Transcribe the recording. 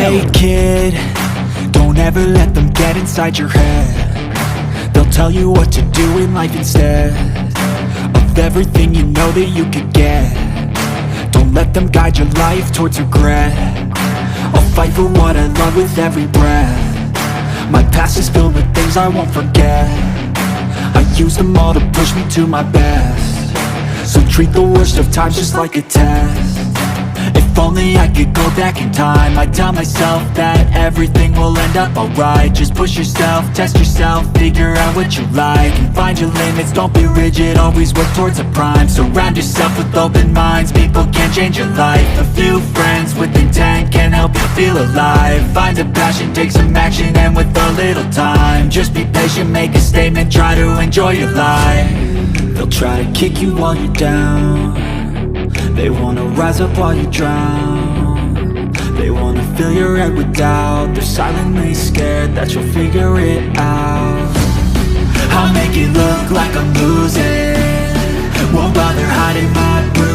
Hey kid, don't ever let them get inside your head. They'll tell you what to do in life instead of everything you know that you could get. Don't let them guide your life towards regret. I'll fight for what I love with every breath. My past is filled with things I won't forget. I use them all to push me to my best. So treat the worst of times just like a test. If only I could go back in time, I'd tell myself that everything will end up alright. Just push yourself, test yourself, figure out what you like, and find your limits, don't be rigid, always work towards a prime. Surround yourself with open minds, people can change your life. A few friends with intent can help you feel alive. Find a passion, take some action, and with a little time, just be patient, make a statement, try to enjoy your life. They'll try to kick you while you're down. They wanna rise up while you drown. They wanna fill your head with doubt. They're silently scared that you'll figure it out. I'll make it look like I'm losing, won't bother hiding my bruises.